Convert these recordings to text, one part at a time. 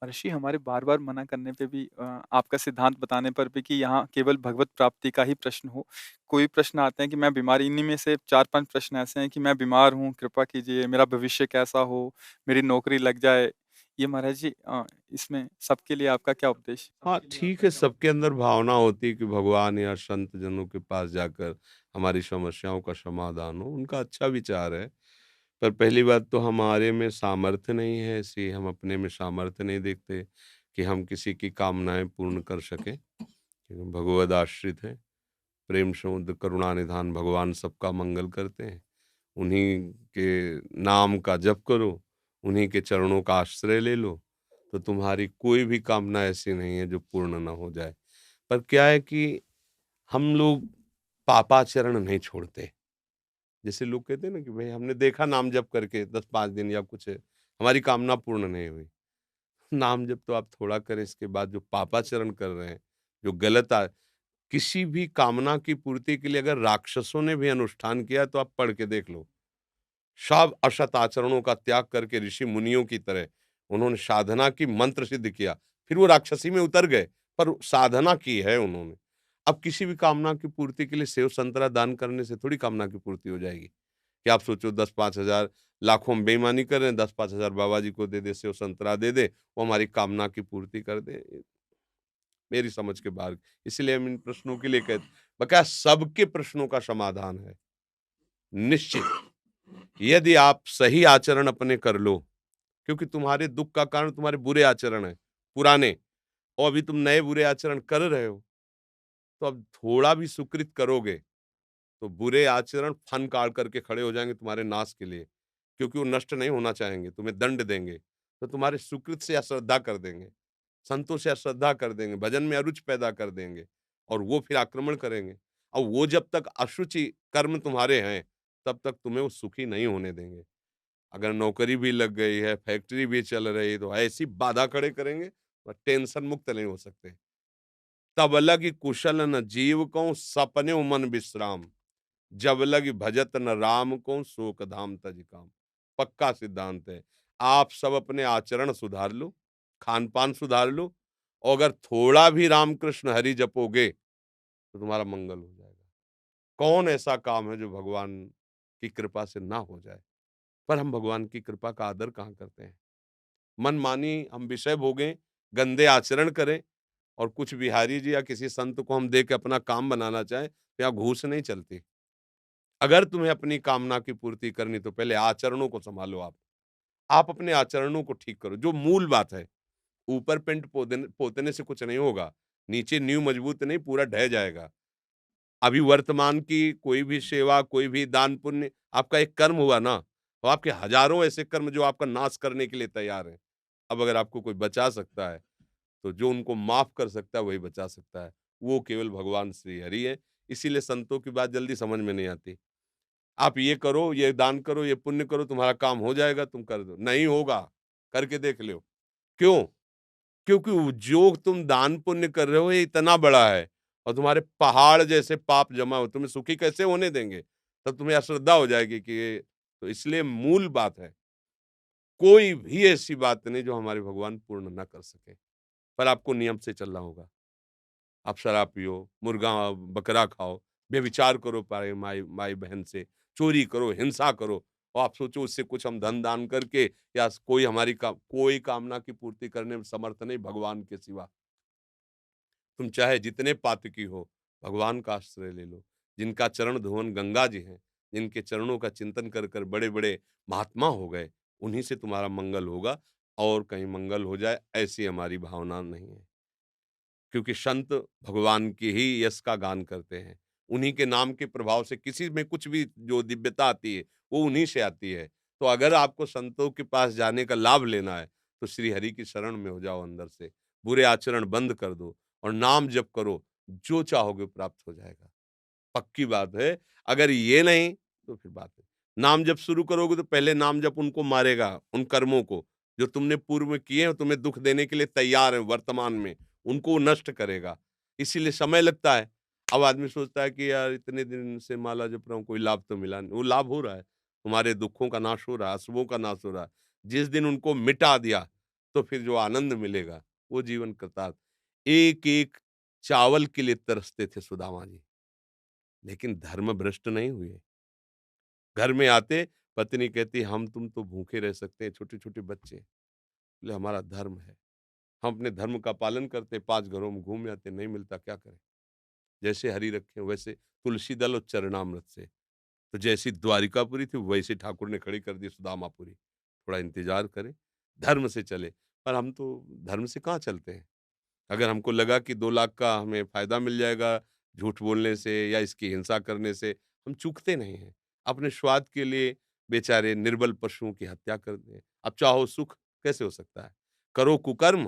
ऋषि हमारे बार-बार मना करने पे भी आपका सिद्धांत बताने पर भी कि यहाँ केवल भगवत प्राप्ति का ही प्रश्न हो। कोई प्रश्न आते हैं कि मैं बीमार इन्हीं में से 4-5 प्रश्न ऐसे हैं कि मैं बीमार हूँ, कृपा कीजिए, मेरा भविष्य कैसा हो, मेरी नौकरी लग जाए। ये महाराज जी इसमें सबके लिए आपका क्या उपदेश? हाँ, ठीक है, सबके अंदर भावना होती है कि भगवान या संत जनों के पास जाकर हमारी समस्याओं का समाधान हो, उनका अच्छा विचार है। पर पहली बात तो हमारे में सामर्थ्य नहीं है ऐसी, हम अपने में सामर्थ्य नहीं देखते कि हम किसी की कामनाएँ पूर्ण कर सकें। क्योंकि भगवद आश्रित हैं, प्रेम समुद्र करुणा निधान भगवान सबका मंगल करते हैं। उन्हीं के नाम का जप करो, उन्हीं के चरणों का आश्रय ले लो, तो तुम्हारी कोई भी कामना ऐसी नहीं है जो पूर्ण ना हो जाए। पर क्या है कि हम लोग पापाचरण नहीं छोड़ते। जैसे लोग कहते हैं ना कि भई हमने देखा नाम जप करके 10-5 दिन या कुछ हमारी कामना पूर्ण नहीं हुई। नाम जप तो आप थोड़ा करें, इसके बाद जो पापाचरण कर रहे हैं, जो गलत किसी भी कामना की पूर्ति के लिए अगर राक्षसों ने भी अनुष्ठान किया है तो आप पढ़ के देख लो। सब असत आचरणों का त्याग करके ऋषि मुनियों की तरह उन्होंने साधना की, मंत्र सिद्ध किया, फिर वो राक्षसी में उतर गए, पर साधना की है उन्होंने। अब किसी भी कामना की पूर्ति के लिए सेव संतरा दान करने से थोड़ी कामना की पूर्ति हो जाएगी कि आप सोचो 10-5 हज़ार लाखों में बेईमानी कर रहे हैं, 10-5 हज़ार बाबा जी को दे दे, सेव संतरा दे दे, वो हमारी कामना की पूर्ति कर दे। मेरी समझ के बाहर। इसलिए हम इन प्रश्नों के लिए कहते, बकाया सबके प्रश्नों का समाधान है निश्चित। यदि आप सही आचरण अपने कर लो, क्योंकि तुम्हारे दुख का कारण तुम्हारे बुरे आचरण है, पुराने, और अभी तुम नए बुरे आचरण कर रहे हो, तो अब थोड़ा भी सुकृत करोगे, तो बुरे आचरण फन काढ़ करके खड़े हो जाएँगे तुम्हारे नाश के लिए, क्योंकि वो नष्ट नहीं होना चाहेंगे, तुम्हें दंड देंगे, तो तुम्हारे सुकृत से अश्रद्धा कर देंगे, संतों से अश्रद्धा कर देंगे, भजन में अरुचि पैदा कर देंगे और वो फिर आक्रमण करेंगे। और वो जब तक अशुचि कर्म तुम्हारे हैं, तब तक तुम्हें वो सुखी नहीं होने देंगे। अगर नौकरी भी लग गई है, फैक्ट्री भी चल रही है, तो ऐसी बाधा खड़े करेंगे, और टेंशन मुक्त नहीं हो सकते। तब लगी कुशल न जीव को सपने मन विश्राम, जब लगी भजत न राम को शोक धाम तज काम। पक्का सिद्धांत है। आप सब अपने आचरण सुधार लो, खान पान सुधार लो, और अगर थोड़ा भी रामकृष्ण हरि जपोगे तो तुम्हारा मंगल हो जाएगा। कौन ऐसा काम है जो भगवान की कृपा से ना हो जाए? पर हम भगवान की कृपा का आदर कहाँ करते हैं? मनमानी हम विषय भोगें, गंदे आचरण करें, और कुछ बिहारी जी या किसी संत को हम दे के अपना काम बनाना चाहें, तो यहाँ घूस नहीं चलती। अगर तुम्हें अपनी कामना की पूर्ति करनी, तो पहले आचरणों को सँभालो आप। आप अपने आचरणों को ठीक करो, जो मूल बात है। ऊपर पेंट पोतने से कुछ नहीं होगा, नीचे नींव मजबूत नहीं, पूरा ढह जाएगा। अभी वर्तमान की कोई भी सेवा, कोई भी दान पुण्य आपका एक कर्म हुआ ना, तो आपके हज़ारों ऐसे कर्म जो आपका नाश करने के लिए तैयार हैं। अब अगर आपको कोई बचा सकता है, तो जो उनको माफ़ कर सकता है वही बचा सकता है। वो केवल भगवान श्री हरि हैं। इसीलिए संतों की बात जल्दी समझ में नहीं आती। आप ये करो, ये दान करो, ये पुण्य करो, तुम्हारा काम हो जाएगा, तुम कर दो। नहीं होगा, करके देख लो। क्यों? क्योंकि वो जो तुम दान पुण्य कर रहे हो ये इतना बड़ा है, और तुम्हारे पहाड़ जैसे पाप जमा हो, तुम्हें सुखी कैसे होने देंगे? तब तुम्हें अश्रद्धा हो जाएगी कि ये, तो इसलिए मूल बात है, कोई भी ऐसी बात नहीं जो हमारे भगवान पूर्ण ना कर सकें। पर आपको नियम से चलना होगा। आप शराब पियो, मुर्गा बकरा खाओ, व्यभिचार करो पाए माई माई बहन से, चोरी करो, हिंसा करो, और आप सोचो उससे कुछ हम धन दान करके या कोई हमारी कोई कामना की पूर्ति करने में समर्थ नहीं भगवान के सिवा। तुम चाहे जितने पातकी हो, भगवान का आश्रय ले लो। जिनका चरण धुवन गंगा जी हैं, जिनके चरणों का चिंतन कर कर बड़े-बड़े महात्मा हो गए, उन्हीं से तुम्हारा मंगल होगा, और कहीं मंगल हो जाए ऐसी हमारी भावना नहीं है। क्योंकि संत भगवान की ही यश का गान करते हैं। उन्हीं के नाम के प्रभाव से किसी में कुछ भी जो दिव्यता आती है, वो उन्हीं से आती है। तो अगर आपको संतों के पास जाने का लाभ लेना है, तो श्री हरि की शरण में हो जाओ अंदर से। बुरे आचरण बंद कर दो और नाम जप करो, जो चाहोगे प्राप्त हो जाएगा। पक्की बात है, अगर ये नहीं तो फिर बात है। नाम जप शुरू करोगे तो पहले नाम जप उनको मारेगा, उन कर्मों को, जो तुमने पूर्व में किए हैं और तुम्हें दुःख देने के लिए तैयार हैं वर्तमान में, उनको वो नष्ट करेगा। इसीलिए समय लगता है। अब आदमी सोचता है कि यार इतने दिन से माला जप रहा हूँ, कोई लाभ तो मिला नहीं। वो लाभ हो रहा है, तुम्हारे दुखों का नाश हो रहा है, अशुभों का नाश हो रहा है। जिस दिन उनको मिटा दिया, तो फिर जो आनंद मिलेगा, वो जीवन कृतार्थ। एक-एक चावल के लिए तरसते थे सुदामा जी, लेकिन धर्म भ्रष्ट नहीं हुए। घर में आते, पत्नी कहती, "हम तुम तो भूखे रह सकते हैं, छोटे-छोटे बच्चे।" बोले, "हमारा धर्म है। हम अपने धर्म का पालन करते, 5 घरों में घूम आते, नहीं मिलता क्या करें?" जैसे हरि रखें वैसे तुलसी दल और चरणामृत से। तो जैसी द्वारिकापुरी थी वैसे ठाकुर ने खड़ी कर दी सुदामापुरी। थोड़ा इंतज़ार करें, धर्म से चले। पर हम तो धर्म से कहाँ चलते हैं? अगर हमको लगा कि 2 लाख का हमें फ़ायदा मिल जाएगा झूठ बोलने से या इसकी हिंसा करने से, हम चूकते नहीं हैं। अपने स्वार्थ के लिए बेचारे निर्बल पशुओं की हत्या कर दें। अब चाहो सुख कैसे हो सकता है? करो कुकर्म,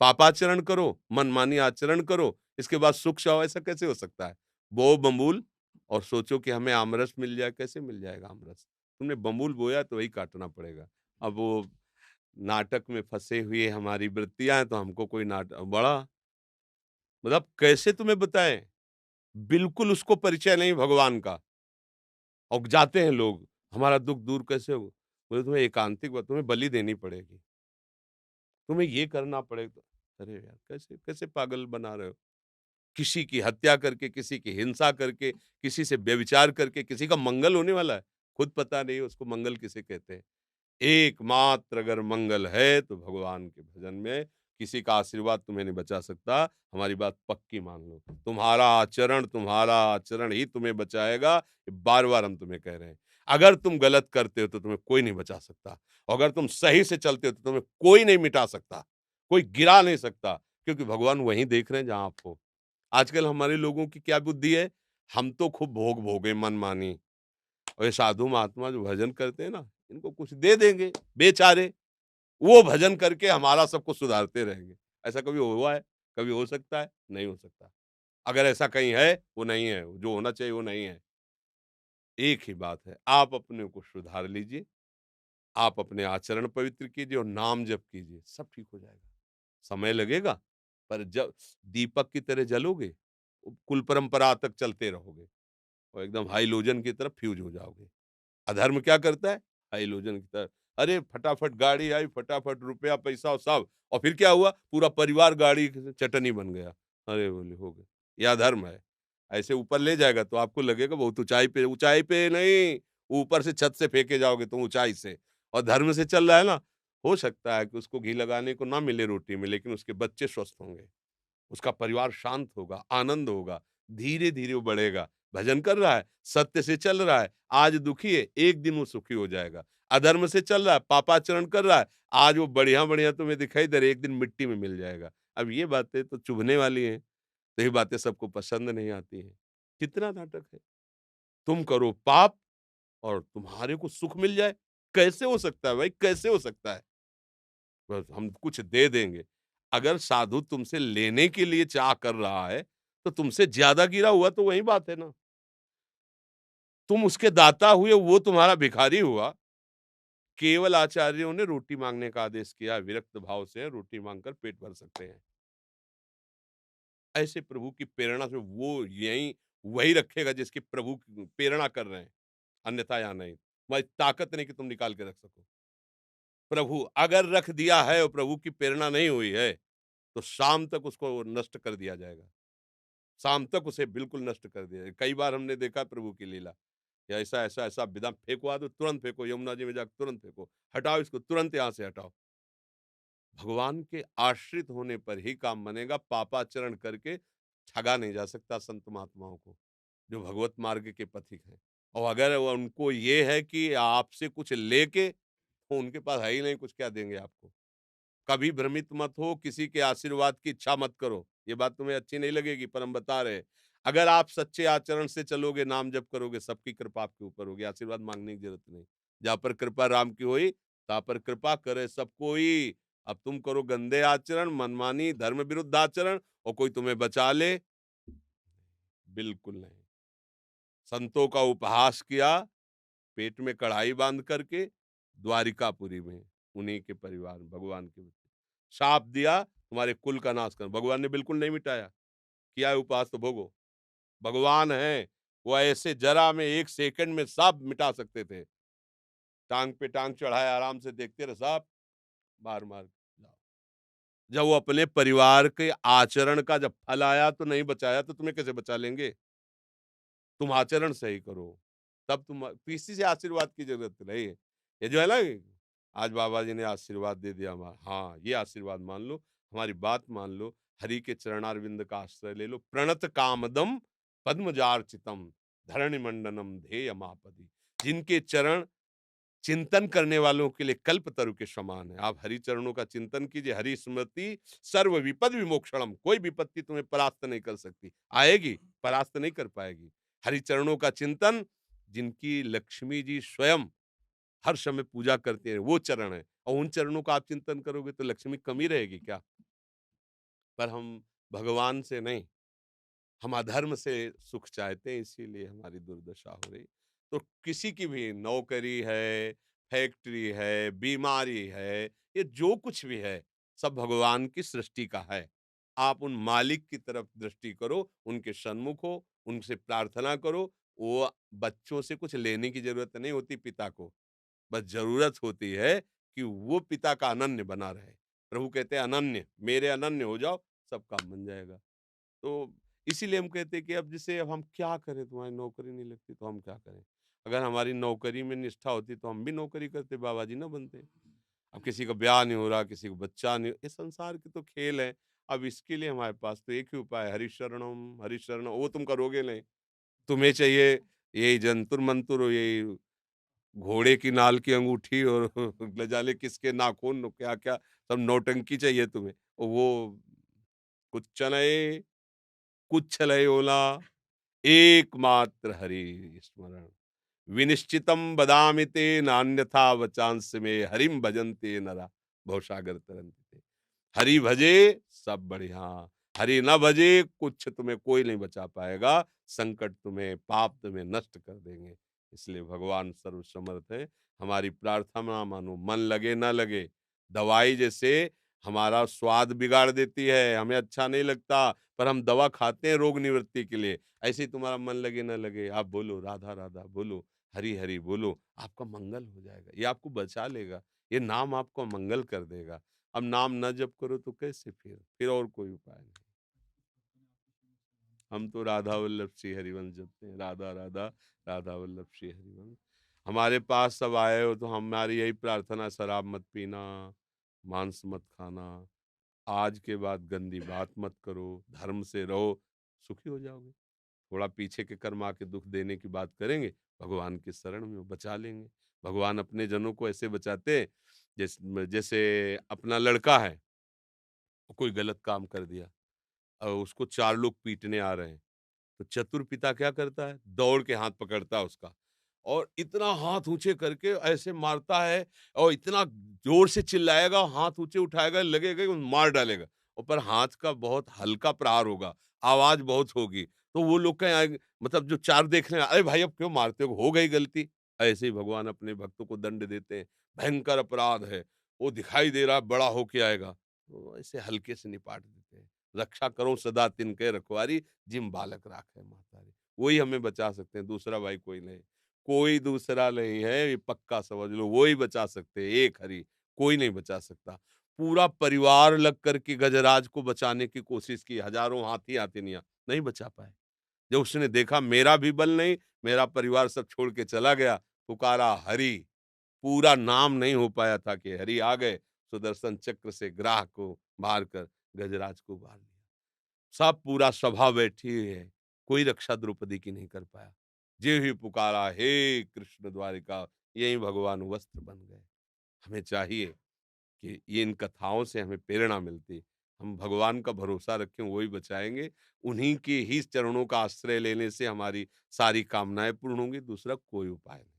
पापाचरण करो, मनमानी आचरण करो, इसके बाद सुख चाहो ऐसा कैसे हो सकता है? बोओ बबूल और सोचो कि हमें आमरस मिल जाए, कैसे मिल जाएगा आमरस? तुमने बबूल बोया तो वही काटना पड़ेगा। अब वो नाटक में फँसे हुए हमारी वृत्तियाँ हैं तो हमको कोई बड़ा मतलब कैसे तुम्हें बताएँ? बिल्कुल उसको परिचय नहीं भगवान का और जाते हैं लोग, हमारा दुःख दूर कैसे हो? बोले तुम्हें एकांतिक तुम्हें बलि देनी पड़ेगी, तुम्हें ये करना पड़ेगा। अरे यार! कैसे कैसे पागल बना रहे हो? किसी की हत्या करके, किसी की हिंसा करके, किसी से व्यभिचार करके, किसी का मंगल होने वाला है, खुद पता नहीं उसको मंगल किसे कहते हैं। एकमात्र अगर मंगल है तो भगवान के भजन में किसी का आशीर्वाद तुम्हें नहीं बचा सकता। हमारी बात पक्की मान लो। तुम्हारा आचरण ही तुम्हें बचाएगा। ये बार-बार हम तुम्हें कह रहे हैं। अगर तुम गलत करते हो तो तुम्हें कोई नहीं बचा सकता। और अगर तुम सही से चलते हो तो तुम्हें कोई नहीं मिटा सकता, कोई गिरा नहीं सकता क्योंकि भगवान वहीं देख रहे हैं जहाँ आप हो। आजकल हमारे लोगों की क्या बुद्धि है? हम तो खूब भोग भोगे मनमानी और ये साधु महात्मा जो भजन करते हैं ना, इनको कुछ दे देंगे बेचारे, वो भजन करके हमारा सब कुछ सुधारते रहेंगे। ऐसा कभी हुआ है? कभी हो सकता है? नहीं हो सकता। अगर ऐसा कहीं है, वो नहीं है, जो होना चाहिए वो नहीं है। एक ही बात है, आप अपने को सुधार लीजिए, आप अपने आचरण पवित्र कीजिए और नाम जप कीजिए, सब ठीक हो जाएगा। समय लगेगा, पर जब दीपक की तरह जलोगे, कुल परंपरा तक चलते रहोगे और एकदम हाइलोजन की तरफ फ्यूज हो जाओगे। अधर्म क्या करता है? हाइलोजन की तरह अरे फटाफट गाड़ी आई, फटाफट रुपया, पैसा और सब और फिर क्या हुआ? पूरा परिवार गाड़ी की चटनी बन गया। अरे बोले हो गया। ये अधर्म है। ऐसे ऊपर ले जाएगा तो आपको लगेगा बहुत ऊँचाई पे नहीं, ऊपर से छत से फेंके जाओगे तुम ऊँचाई से और धर्म से चल रहा है ना, हो सकता है कि उसको घी लगाने को ना मिले रोटी में, लेकिन उसके बच्चे स्वस्थ होंगे। उसका परिवार शांत होगा, आनंद होगा, धीरे-धीरे वो बढ़ेगा। भजन कर रहा है, सत्य से चल रहा है, आज दुखी है, एक दिन वो सुखी हो जाएगा। अधर्म से चल रहा है, पापाचरण कर रहा है, आज वो बढ़िया-बढ़िया तुम्हें दिखाई दे रहा है, एक दिन मिट्टी में मिल जाएगा। अब ये बातें तो चुभने वाली हैं, तो ये बातें सबको पसंद नहीं आती हैं। कितना नाटक है? तुम करो पाप और तुम्हारे को सुख मिल जाए, कैसे हो सकता है भाई, कैसे हो सकता है? बस हम कुछ दे देंगे। अगर साधु तुमसे लेने के लिए चाह कर रहा है, तो तुमसे ज़्यादा गिरा हुआ तो वही बात है ना। तुम उसके दाता हुए, वो तुम्हारा भिखारी हुआ। केवल आचार्यों ने रोटी माँगने का आदेश किया, विरक्त भाव से रोटी माँगकर पेट भर सकते हैं। ऐसे प्रभु की प्रेरणा से वो यहीं वही रखेगा जिसकी प्रभु प्रेरणा कर रहे हैं, अन्यथा यहाँ नहीं। तुम्हारी ताकत नहीं कि तुम निकाल के रख सको। प्रभु अगर रख दिया है और प्रभु की प्रेरणा नहीं हुई है, तो शाम तक उसको नष्ट कर दिया जाएगा। शाम तक उसे बिल्कुल नष्ट कर दिया जाए। कई बार हमने देखा प्रभु की लीला, कि ऐसा बिना फेंकवा दो, तुरंत फेंको, यमुना जी में जाकर तुरंत फेंको, हटाओ इसको, तुरंत यहाँ से हटाओ। भगवान के आश्रित होने पर ही काम बनेगा, पापाचरण करके ठगा नहीं जा सकता संत महात्माओं को, जो भगवत मार्ग के पथिक हैं। और अगर वो उनको ये है कि आपसे कुछ लेके, तो उनके पास है ही नहीं कुछ, क्या देंगे आपको? कभी भ्रमित मत हो, किसी के आशीर्वाद की इच्छा मत करो। ये बात तुम्हें अच्छी नहीं लगेगी पर हम बता रहे हैं। अगर आप सच्चे आचरण से चलोगे, नाम जप करोगे, सबकी कृपा आपके ऊपर होगी, आशीर्वाद माँगने की ज़रूरत नहीं। जहाँ पर कृपा राम की होई, तहाँ पर कृपा करे सब कोई। अब तुम करो गंदे आचरण, मनमानी, धर्म विरुद्ध आचरण और कोई तुम्हें बचा ले, बिल्कुल नहीं। संतों का उपहास किया, पेट में कढ़ाई बाँध करके, द्वारिकापुरी में, उन्हीं के परिवार में, भगवान के शाप दिया तुम्हारे कुल का नाश कर, भगवान ने बिल्कुल नहीं मिटाया। किया है उपवास तो भोगो। भगवान हैं, वो ऐसे जरा में 1 सेकंड में सब मिटा सकते थे। टाँग पे टाँग चढ़ाए आराम से देखते रहे, सब मार-मार जाओ। जब वो अपने परिवार के आचरण का जब फल आया तो नहीं बचाया, तो तुम्हें कैसे बचा लेंगे? तुम आचरण सही करो, तब तुम किसी से आशीर्वाद की ज़रूरत नहीं है। ये जो है ना, आज बाबा जी ने आशीर्वाद दे दिया हाँ, ये आशीर्वाद मान लो, हमारी बात मान लो, हरि के चरणारविंद का आश्रय ले लो, प्रणत कामदम पद्मजार्चितम धरणिमंडनम ध्येयमापदि। जिनके चरण चिंतन करने वालों के लिए कल्पतरु के समान है। आप हरि चरणों का चिंतन कीजिए, हरि स्मृति सर्व विपद विमोक्षणम। कोई विपत्ति तुम्हें परास्त नहीं कर सकती। आएगी, परास्त नहीं कर पाएगी। हरि चरणों का चिंतन, जिनकी लक्ष्मी जी स्वयं हर समय पूजा करते हैं, वो चरण है। और उन चरणों का आप चिंतन करोगे तो लक्ष्मी कमी रहेगी क्या? पर हम भगवान से नहीं, हम अधर्म से सुख चाहते हैं, इसीलिए हमारी दुर्दशा हो रही। तो किसी की भी नौकरी है, फैक्ट्री है, बीमारी है, ये जो कुछ भी है, सब भगवान की सृष्टि का है। आप उन मालिक की तरफ दृष्टि करो, उनके सन्मुख हो, उनसे प्रार्थना करो। वो बच्चों से कुछ लेने की ज़रूरत नहीं होती पिता को, बस ज़रूरत होती है कि वो पिता का अनन्य बना रहे। प्रभु कहते हैं अनन्य, मेरे अनन्य हो जाओ, सब काम बन जाएगा। तो इसीलिए हम कहते हैं कि अब जैसे अब हम क्या करें, तुम्हारी नौकरी नहीं लगती तो हम क्या करें? अगर हमारी नौकरी में निष्ठा होती तो हम भी नौकरी करते, बाबा जी ना बनते। अब किसी का ब्याह नहीं हो रहा, किसी को बच्चा नहीं, ये संसार के तो खेल है। अब इसके लिए हमारे पास तो एक ही उपाय है, हरिशरणम हरिशरणम। वो तुम करोगे नहीं, तुम्हें चाहिए यही जंतुर मंतुर, यही घोड़े की नाल की अंगूठी और न जाने किसके नाखून क्या क्या, सब नौटंकी चाहिए तुम्हें। और वो कुछ चनए कुछ लय ओला, एकमात्र हरि स्मरण। विनिश्चितम बदामि ते नान्यथा वचांस में हरिम भजन्ते नरा भवसागर तरंते। हरि भजे सब बढ़िया, हरि न भजे कुछ तुम्हें कोई नहीं बचा पाएगा। संकट तुम्हें पाप तुम्हें नष्ट कर देंगे। इसलिए भगवान सर्वसमर्थ है। हमारी प्रार्थना मानो, मन लगे ना लगे, दवाई जैसे हमारा स्वाद बिगाड़ देती है, हमें अच्छा नहीं लगता, पर हम दवा खाते हैं रोग निवृत्ति के लिए। ऐसे ही तुम्हारा मन लगे ना लगे, आप बोलो राधा राधा, बोलो हरि हरि, बोलो आपका मंगल हो जाएगा। ये आपको बचा लेगा, ये नाम आपको मंगल कर देगा। अब नाम ना जप करो तो कैसे, फिर और कोई उपाय नहीं। हम तो राधा वल्लभ श्री हरिवंश जपते हैं, राधा राधा, राधा वल्लभ श्री हरिवंश। हमारे पास सब आए हो तो हमारी यही प्रार्थना, शराब मत पीना, मांस मत खाना, आज के बाद गंदी बात मत करो, धर्म से रहो, सुखी हो जाओगे। थोड़ा पीछे के कर्म आके दुख देने की बात करेंगे, भगवान की शरण में वो बचा लेंगे। भगवान अपने जनों को ऐसे बचाते हैं, जैसे अपना लड़का है, वो कोई गलत काम कर दिया और उसको 4 लोग पीटने आ रहे हैं, तो चतुर पिता क्या करता है, दौड़ के हाथ पकड़ता है उसका और इतना हाथ ऊंचे करके ऐसे मारता है और इतना जोर से चिल्लाएगा, हाथ ऊंचे उठाएगा, लगेगा कि मार डालेगा। और पर हाथ का बहुत हल्का प्रहार होगा, आवाज बहुत होगी, तो वो लोग कहें, मतलब जो 4 देख रहे हैं, अरे भाई अब क्यों मारते हो गई गलती। ऐसे ही भगवान अपने भक्तों को दंड देते हैं। भयंकर अपराध है, वो दिखाई दे रहा है बड़ा होके आएगा, तो ऐसे हल्के से निपाट देते हैं। रक्षा करो सदा तिनके रखवारी, जिम बालक राखे मातारी। वही हमें बचा सकते हैं, दूसरा भाई कोई नहीं। कोई दूसरा नहीं है, ये पक्का समझ लो, वो ही बचा सकते हैं, एक हरि, कोई नहीं बचा सकता। पूरा परिवार लग कर के गजराज को बचाने की कोशिश की, हजारों हाथी हाथिनियां, नहीं बचा पाए। जब उसने देखा मेरा भी बल नहीं, मेरा परिवार सब छोड़ के चला गया, पुकारा हरि, पूरा नाम नहीं हो पाया था कि हरि आ गए, सुदर्शन चक्र से ग्राह को मारकर गजराज को मार दिया। सब पूरा सभा बैठी हुई है, कोई रक्षा द्रौपदी की नहीं कर पाया। जे ही पुकारा हे कृष्ण द्वारिका, यही भगवान वस्त्र बन गए। हमें चाहिए कि ये इन कथाओं से हमें प्रेरणा मिलती, हम भगवान का भरोसा रखें, वही बचाएंगे। उन्हीं के ही चरणों का आश्रय लेने से हमारी सारी कामनाएं पूर्ण होंगी, दूसरा कोई उपाय नहीं।